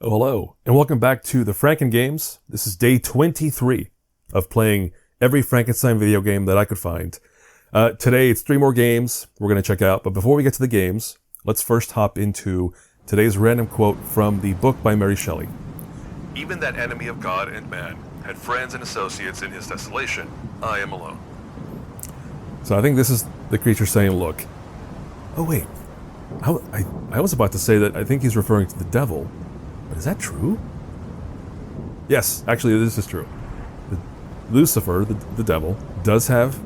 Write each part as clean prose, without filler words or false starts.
Oh, hello, and welcome back to the FrankenGames. This is day 23 of playing every Frankenstein video game that I could find. Today, it's 3 more games we're going to check out, but before we get to the games, let's first hop into today's random quote from the book by Mary Shelley. Even that enemy of God and man had friends and associates in his desolation. I am alone. So I think this is the creature saying, look. Oh, wait. I was about to say that I think he's referring to the devil. But is that true? Yes, actually, this is true. Lucifer, the devil, does have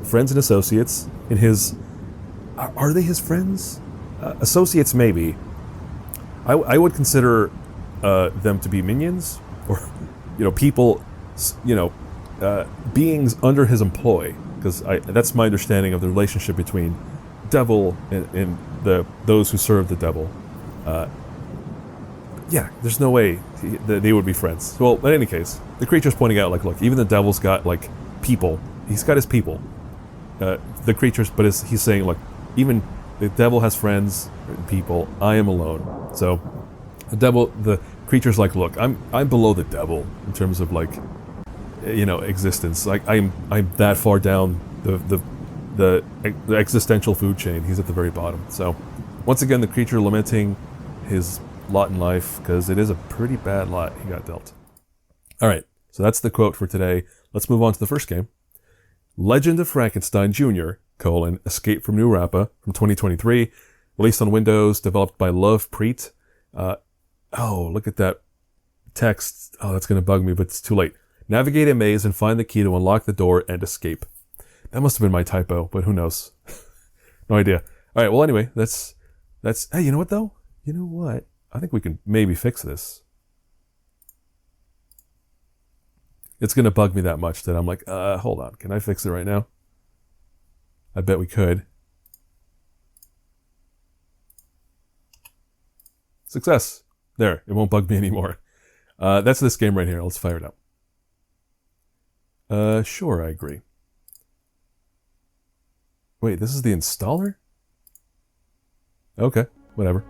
friends and associates in his... Are they his friends? Associates, maybe. I would consider them to be minions, or, people, beings under his employ, because that's my understanding of the relationship between devil and those who serve the devil. Yeah, there's no way they would be friends. Well, in any case, the creature's pointing out, look, even the devil's got, people. He's got his people. The creature's, but he's saying, look, even the devil has friends and people. I am alone. So, the creature's like, look, I'm below the devil in terms of, existence. I'm that far down the existential food chain. He's at the very bottom. So, once again, the creature lamenting his lot in life, because it is a pretty bad lot he got dealt. Alright, so that's the quote for today. Let's move on to the first game. Legend of Frankenstein Jr., Escape from New Rapa, from 2023, released on Windows, developed by Love Preet. Oh, look at that text. Oh, that's going to bug me, but it's too late. Navigate a maze and find the key to unlock the door and escape. That must have been my typo, but who knows? No idea. Alright, well anyway, that's... Hey, you know what though? You know what? I think we can maybe fix this. It's going to bug me that much that I'm like, hold on. Can I fix it right now? I bet we could. Success. There. It won't bug me anymore. That's this game right here. Let's fire it up. Sure, I agree. Wait, this is the installer? Okay, whatever.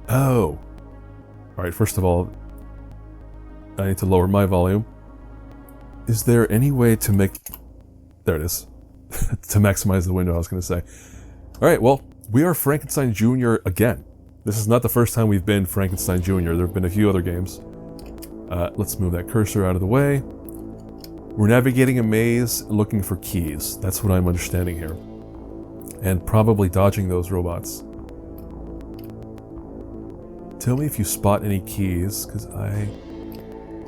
Oh. Alright, first of all, I need to lower my volume. Is there any way to make... There it is. To maximize the window, I was going to say. Alright, well, we are Frankenstein Jr. again. This is not the first time we've been Frankenstein Jr. There have been a few other games. Let's move that cursor out of the way. We're navigating a maze, looking for keys. That's what I'm understanding here. And probably dodging those robots. Tell me if you spot any keys, because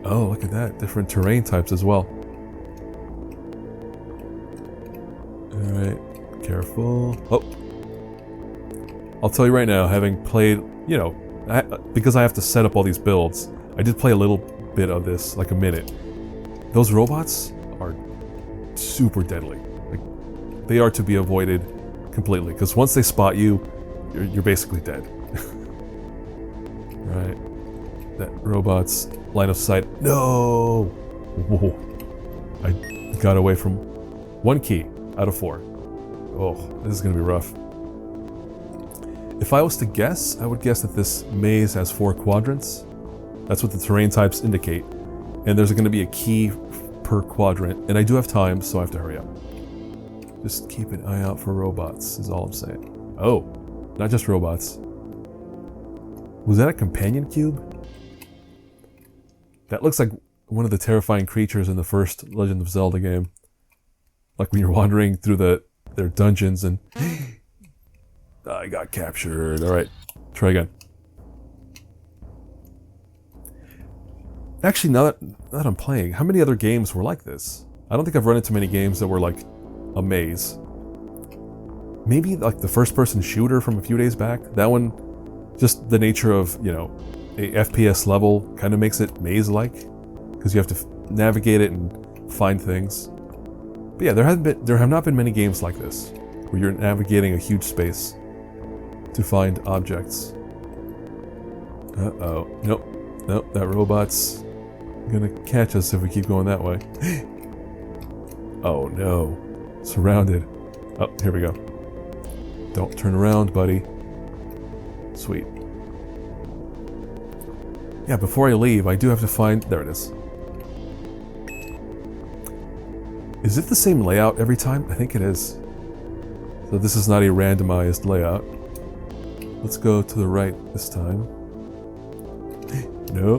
Oh, look at that. Different terrain types as well. Alright, careful. Oh! I'll tell you right now, having played, because I have to set up all these builds, I did play a little bit of this, like a minute. Those robots are super deadly. They are to be avoided completely, because once they spot you, you're basically dead. Right. That robot's line of sight. No! Whoa. I got away from 1 key out of 4. Oh, this is going to be rough. If I was to guess, I would guess that this maze has 4 quadrants. That's what the terrain types indicate. And there's going to be a key per quadrant. And I do have time, so I have to hurry up. Just keep an eye out for robots, is all I'm saying. Oh, not just robots. Was that a companion cube? That looks like one of the terrifying creatures in the first Legend of Zelda game. Like when you're wandering through their dungeons and... I got captured. Alright, try again. Actually, now that I'm playing, how many other games were like this? I don't think I've run into many games that were like a maze. Maybe like the first-person shooter from a few days back? That one... Just the nature of, a FPS level kind of makes it maze-like, because you have to navigate it and find things. But yeah, there have not been many games like this, where you're navigating a huge space to find objects. Uh-oh. Nope, that robot's gonna catch us if we keep going that way. Oh no. Surrounded. Oh, here we go. Don't turn around, buddy. Sweet. Yeah, before I leave, I do have to find... There it is. Is it the same layout every time? I think it is. So this is not a randomized layout. Let's go to the right this time. No.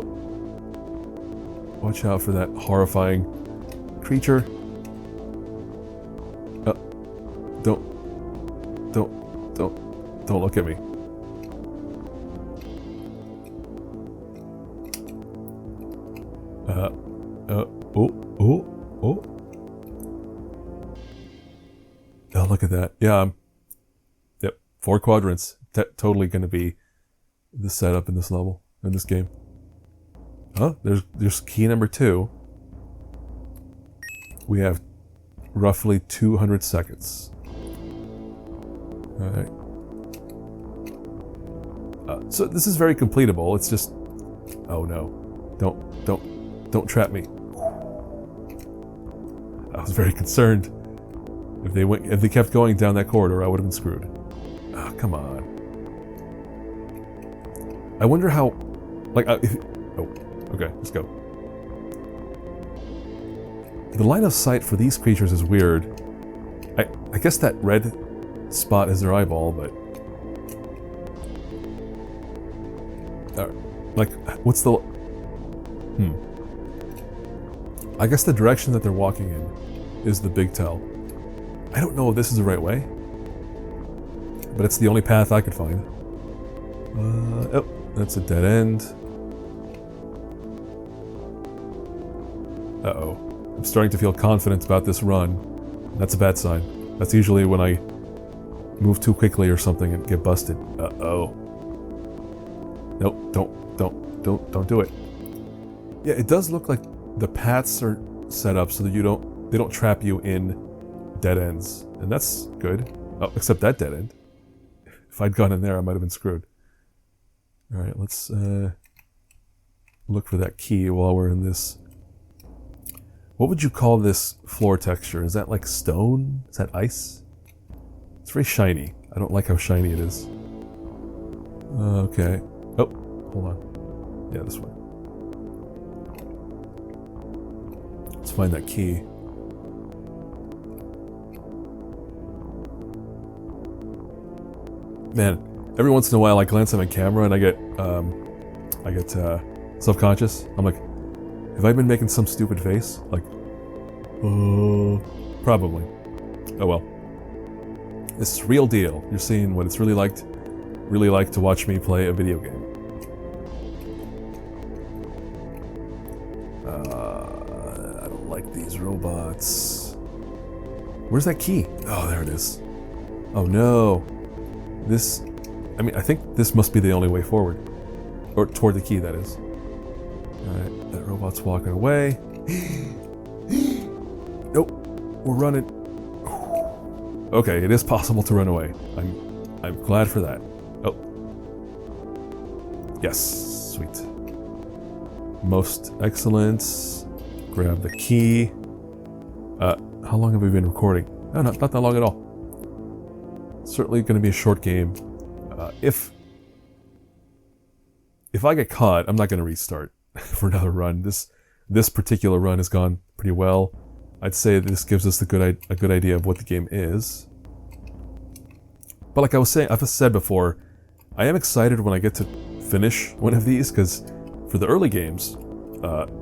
Watch out for that horrifying creature. Don't look at me. Oh, look at that. Yeah, yep, 4 quadrants. Totally going to be the setup in this level, in this game. Oh, there's key number 2. We have roughly 200 seconds. Alright. So this is very completable. It's just... Oh no. Don't trap me. I was very concerned. If they kept going down that corridor, I would have been screwed. Oh, come on. I wonder how... Like, oh, okay, let's go. The line of sight for these creatures is weird. I guess that red spot is their eyeball, but... like, what's the... I guess the direction that they're walking in is the big tell. I don't know if this is the right way, but it's the only path I could find. Oh, that's a dead end. Uh-oh. I'm starting to feel confident about this run. That's a bad sign. That's usually when I move too quickly or something and get busted. Uh-oh. Nope, don't do it. Yeah, it does look like the paths are set up so that they don't trap you in dead ends. And that's good. Oh, except that dead end. If I'd gone in there, I might have been screwed. Alright, let's look for that key while we're in this. What would you call this floor texture? Is that like stone? Is that ice? It's very shiny. I don't like how shiny it is. Okay. Oh, hold on. Yeah, this way. Let's find that key. Man, every once in a while I glance at my camera and I get self-conscious. I'm like, have I been making some stupid face? Like, probably. Oh well. This is real deal. You're seeing what it's really like to watch me play a video game. I don't like these robots. Where's that key? Oh, there it is. Oh no. I think this must be the only way forward. Or toward the key, that is. Alright, that robot's walking away. Nope, we're running. Okay, it is possible to run away. I'm glad for that. Oh. Yes, sweet. Most excellent. Grab the key. How long have we been recording? No, not that long at all. Certainly going to be a short game. If I get caught, I'm not going to restart for another run. This particular run has gone pretty well. I'd say this gives us a good idea of what the game is. But like I've said before, I am excited when I get to finish one of these, because for the early games,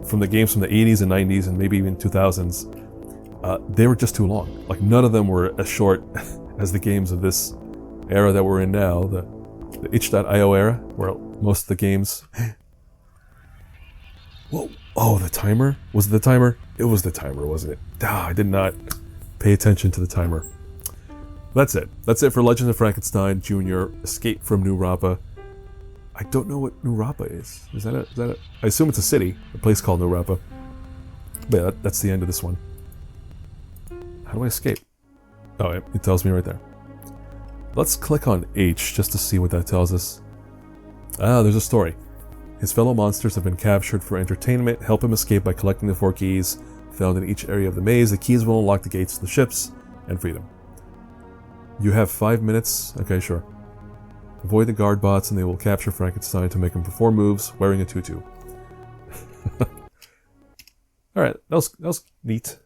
from the games from the 80s and 90s and maybe even 2000s, they were just too long. Like, none of them were as short as the games of this era that we're in now, the itch.io era, where most of the games... Whoa! Oh, the timer? Was it the timer? It was the timer, wasn't it? I did not pay attention to the timer. That's it. That's it for Legend of Frankenstein Jr. Escape from New Rapa. I don't know what New Rapa is. Is that a... I assume it's a city, a place called New Rapa. But yeah, that's the end of this one. How do I escape? Oh, it tells me right there. Let's click on H just to see what that tells us. Ah, there's a story. His fellow monsters have been captured for entertainment. Help him escape by collecting the 4 keys found in each area of the maze. The keys will unlock the gates to the ships and freedom. You have 5 minutes. Okay, sure. Avoid the guard bots and they will capture Frankenstein to make him perform moves wearing a tutu. Alright, that was neat.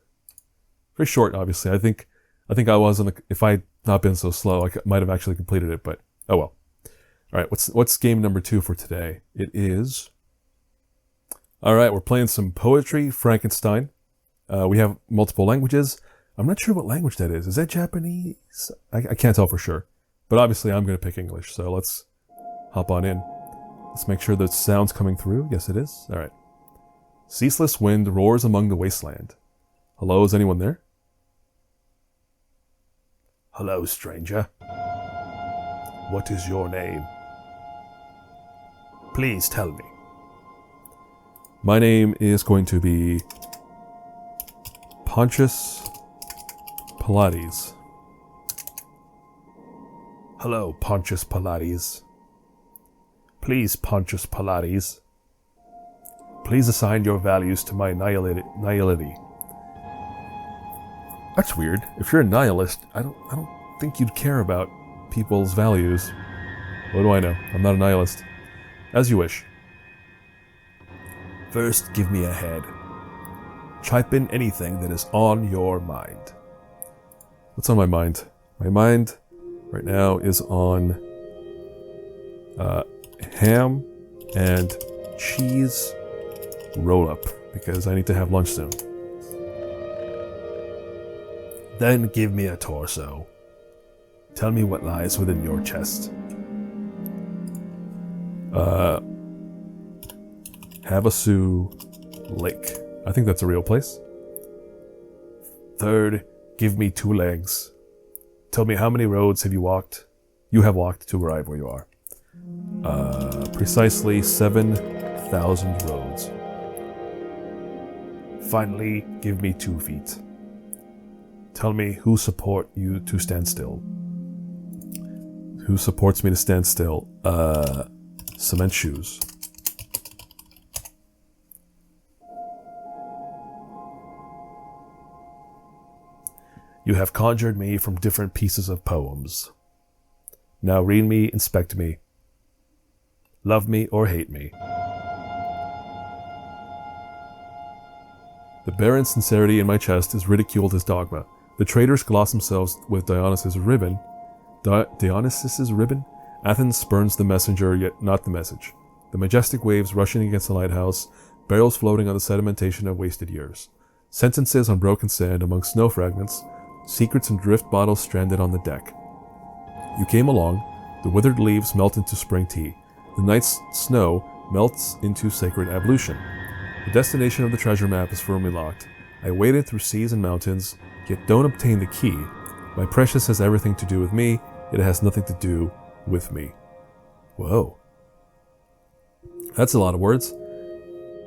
Very short, obviously. I think I was if I had not been so slow, I might have actually completed it, but oh well. Alright, what's game number 2 for today? It is... Alright, we're playing some poetry, Frankenstein. We have multiple languages. I'm not sure what language that is. Is that Japanese? I can't tell for sure. But obviously I'm going to pick English, so let's hop on in. Let's make sure the sound's coming through. Yes, it is. Alright. Ceaseless wind roars among the wasteland. Hello, is anyone there? Hello, stranger. What is your name? Please tell me. My name is going to be Pontius Pilates. Hello, Pontius Pilates. Please, Pontius Pilates. Please assign your values to my nihility. That's weird. If you're a nihilist, I don't think you'd care about people's values. What do I know? I'm not a nihilist. As you wish. First, give me a head. Type in anything that is on your mind. What's on my mind? My mind right now is on ham and cheese roll-up because I need to have lunch soon. Then give me a torso. Tell me what lies within your chest. Havasu Lake. I think that's a real place. Third, give me 2 legs. Tell me how many roads have you walked? You have walked to arrive where you are. Precisely 7,000 roads. Finally, give me 2 feet. Tell me who support you to stand still. Who supports me to stand still? Cement shoes. You have conjured me from different pieces of poems. Now read me, inspect me. Love me or hate me. The barren sincerity in my chest is ridiculed as dogma. The traitors gloss themselves with Dionysus' ribbon. Dionysus' ribbon? Athens spurns the messenger, yet not the message. The majestic waves rushing against the lighthouse, barrels floating on the sedimentation of wasted years. Sentences on broken sand among snow fragments, secrets and drift bottles stranded on the deck. You came along, the withered leaves melt into spring tea. The night's snow melts into sacred ablution. The destination of the treasure map is firmly locked. I waded through seas and mountains, yet don't obtain the key. My precious has everything to do with me, it has nothing to do with me. Whoa. That's a lot of words.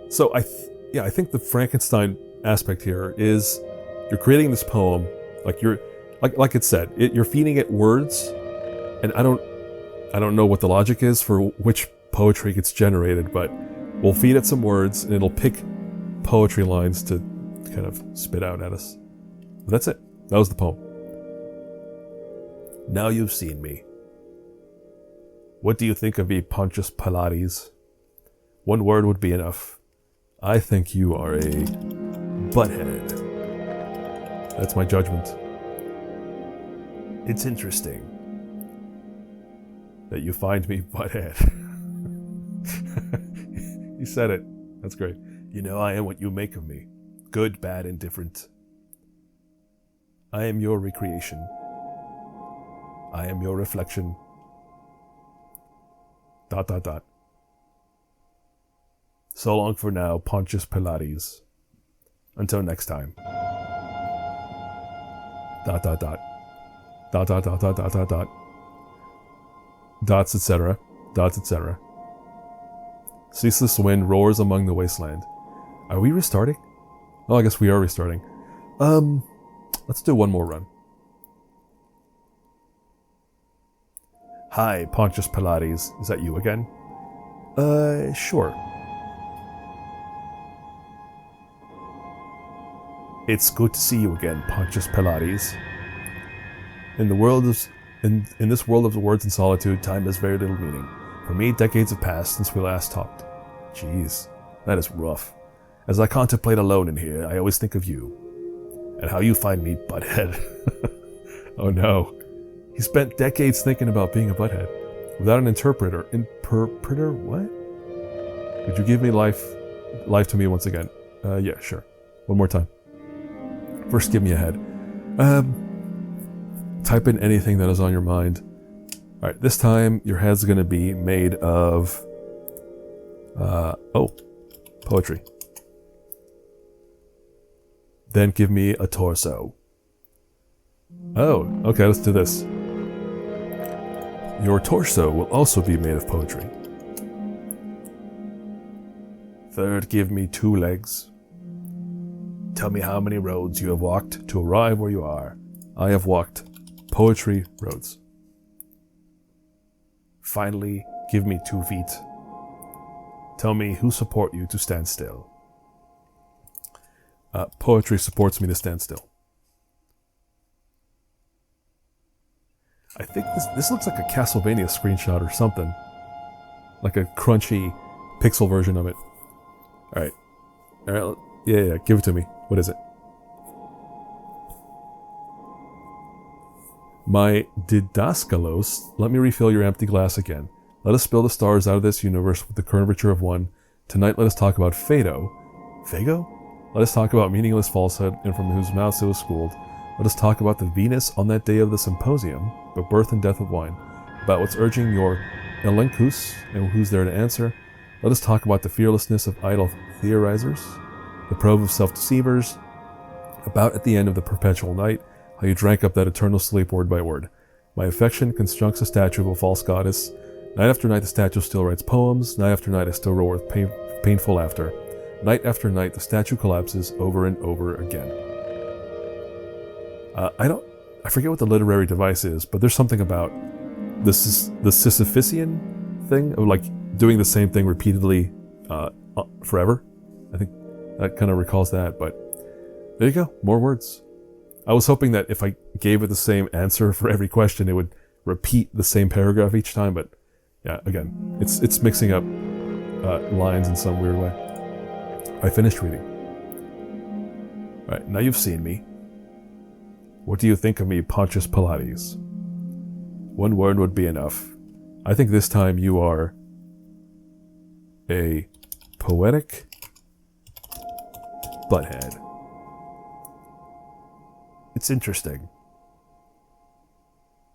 So I think the Frankenstein aspect here is you're creating this poem, like it said, you're feeding it words, and I don't know what the logic is for which poetry gets generated, but we'll feed it some words and it'll pick poetry lines to kind of spit out at us. But that's it. That was the poem. Now you've seen me. What do you think of me, Pontius Pilates? One word would be enough. I think you are a butthead. That's my judgment. It's interesting that you find me butthead. You said it. That's great. You know, I am what you make of me. Good, bad, indifferent. I am your recreation. I am your reflection. ... So long for now, Pontius Pilates. Until next time. ... Dots, etc. Dots, etc. Ceaseless wind roars among the wasteland. Are we restarting? Oh, I guess we are restarting. Let's do one more run. Hi, Pontius Pilates. Is that you again? Sure. It's good to see you again, Pontius Pilates. In the world In this world of words and solitude, time has very little meaning. For me, decades have passed since we last talked. Jeez, that is rough. As I contemplate alone in here, I always think of you. And how you find me butthead. Oh no. He spent decades thinking about being a butthead. Without an interpreter. Interpreter? What? Would you give me life to me once again? Yeah, sure. One more time. First, give me a head. Type in anything that is on your mind. Alright, this time your head's gonna be made of... poetry. Then give me a torso. Oh, okay, let's do this. Your torso will also be made of poetry. Third, give me 2 legs. Tell me how many roads you have walked to arrive where you are. I have walked poetry roads. Finally, give me 2 feet. Tell me who support you to stand still. Poetry supports me to stand still. I think this looks like a Castlevania screenshot or something. Like a crunchy pixel version of it. Alright. Alright, yeah, give it to me. What is it? My Didaskalos, let me refill your empty glass again. Let us spill the stars out of this universe with the curvature of one. Tonight let us talk about Fado. Fago? Let us talk about meaningless falsehood and from whose mouths it was schooled. Let us talk about the Venus on that day of the symposium, the birth and death of wine, about what's urging your elenchus and who's there to answer. Let us talk about the fearlessness of idle theorizers, the probe of self-deceivers, about at the end of the perpetual night, how you drank up that eternal sleep word by word. My affection constructs a statue of a false goddess. Night after night the statue still writes poems. Night after night I still roar with painful laughter. Night after night the statue collapses over and over again. I forget what the literary device is, but there's something about the Sisyphean thing of like doing the same thing repeatedly forever. I think that kind of recalls that, but there you go, more words. I was hoping that if I gave it the same answer for every question, it would repeat the same paragraph each time, but yeah, again, it's mixing up lines in some weird way. I finished reading. Alright, now you've seen me. What do you think of me, Pontius Pilates? One word would be enough. I think this time you are a poetic butthead. It's interesting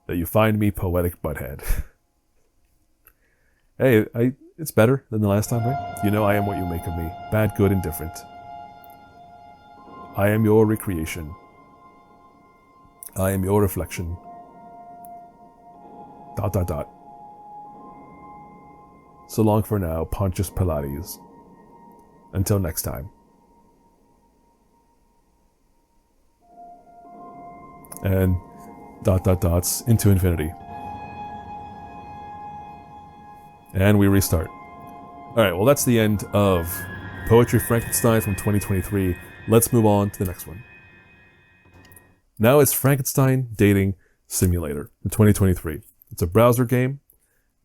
that you find me poetic butthead. Hey, it's better than the last time, right? You know I am what you make of me. Bad, good, indifferent. I am your recreation. I am your reflection. ... So long for now, Pontius Pilates. Until next time. And ... into infinity. And we restart. Alright, well that's the end of Poetry Frankenstein from 2023. Let's move on to the next one. Now it's Frankenstein Dating Simulator from 2023. It's a browser game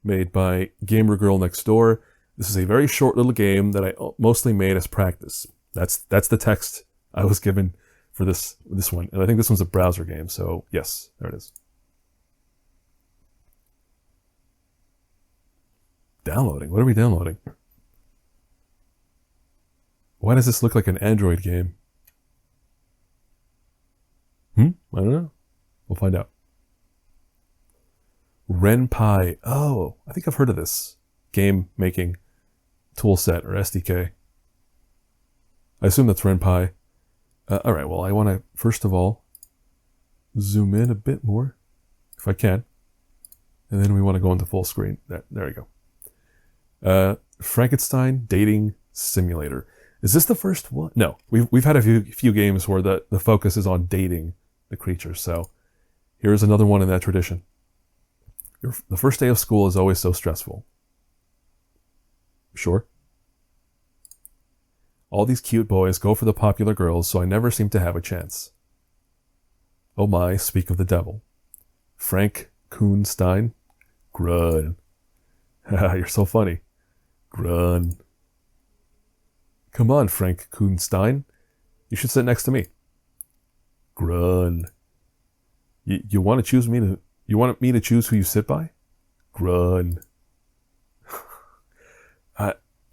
made by Gamer Girl Next Door. This is a very short little game that I mostly made as practice. That's the text I was given for this one. And I think this one's a browser game, so yes, there it is. Downloading? What are we downloading? Why does this look like an Android game? I don't know. We'll find out. RenPy. Oh, I think I've heard of this game making toolset or SDK. I assume that's RenPy. Alright, well, I want to, first of all, zoom in a bit more, if I can. And then we want to go into full screen. There we go. Frankenstein Dating Simulator. Is this the first one? No, we've had a few games where the focus is on dating the creatures, so here's another one in that tradition. The first day of school is always so stressful. Sure. All these cute boys go for the popular girls, so I never seem to have a chance. Oh my, speak of the devil. Frank Frankenstein. Grun. You're so funny. Grun. Come on, Frankenstein. You should sit next to me. Grun. You want to choose me to? You want me to choose who you sit by? Grun.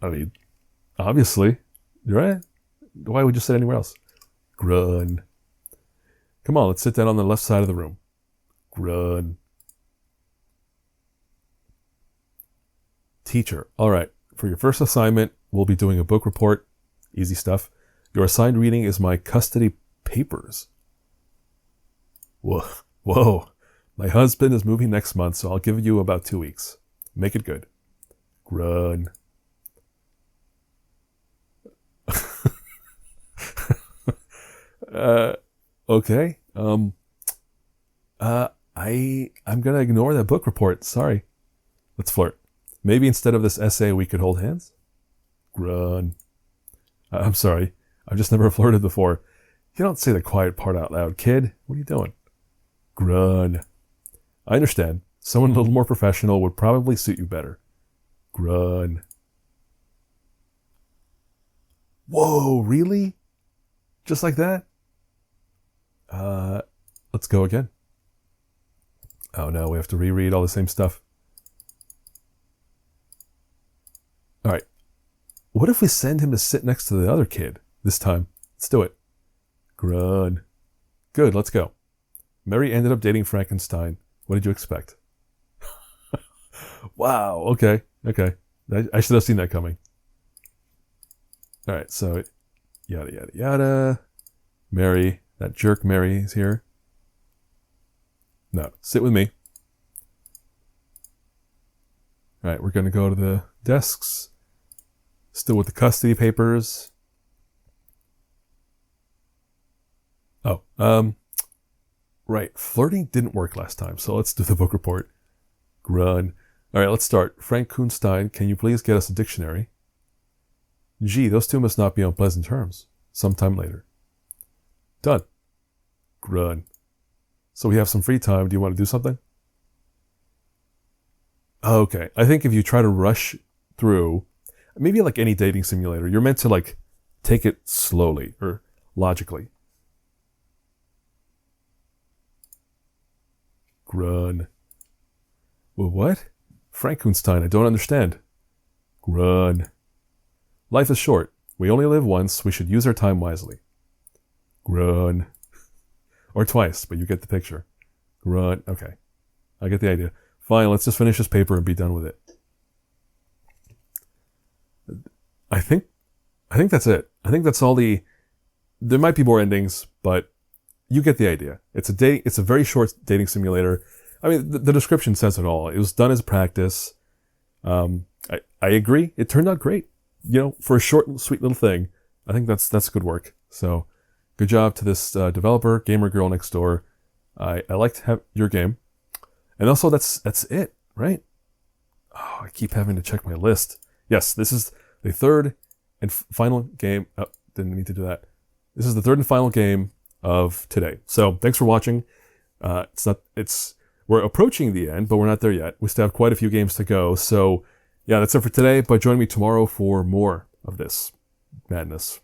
I mean, obviously, right? Why would you sit anywhere else? Grun. Come on, let's sit down on the left side of the room. Grun. Teacher. All right. For your first assignment, we'll be doing a book report. Easy stuff. Your assigned reading is my custody papers. Whoa. Whoa. My husband is moving next month, so I'll give you about 2 weeks. Make it good. Grun. Okay. I'm gonna ignore that book report. Sorry. Let's flirt. Maybe instead of this essay, we could hold hands? Grun. I'm sorry. I've just never flirted before. You don't say the quiet part out loud, kid. What are you doing? Grun. I understand. Someone a little more professional would probably suit you better. Grun. Whoa, really? Just like that? Let's go again. Oh no, we have to reread all the same stuff. All right. What if we send him to sit next to the other kid this time? Let's do it. Grun. Good, let's go. Mary ended up dating Frankenstein. What did you expect? Wow, okay. I should have seen that coming. All right, so yada, yada, yada. Mary, that jerk Mary is here. No, sit with me. All right, we're going to go to the desks. Still with the custody papers. Oh, right. Flirting didn't work last time, so let's do the book report. Grun. All right, let's start. Frankenstein, can you please get us a dictionary? Gee, those two must not be on pleasant terms. Sometime later. Done. Grun. So we have some free time. Do you want to do something? Okay. I think if you try to rush through, maybe like any dating simulator, you're meant to like take it slowly or logically. Grun. Well, what? Frankenstein, I don't understand. Grun. Life is short. We only live once. We should use our time wisely. Grun. Or twice, but you get the picture. Grun. Okay. I get the idea. Fine, let's just finish this paper and be done with it. I think that's it. I think that's all the... There might be more endings, but you get the idea. It's a very short dating simulator. I mean, the description says it all. It was done as practice. I agree. It turned out great. You know, for a short, sweet little thing, I think that's good work. So, good job to this developer, gamer girl next door. I liked your game, and also that's it, right? Oh, I keep having to check my list. Yes, this is the third and final game. Oh, didn't need to do that. This is the third and final game of today. So, thanks for watching. We're approaching the end, but we're not there yet. We still have quite a few games to go. So, yeah, that's it for today. But join me tomorrow for more of this madness.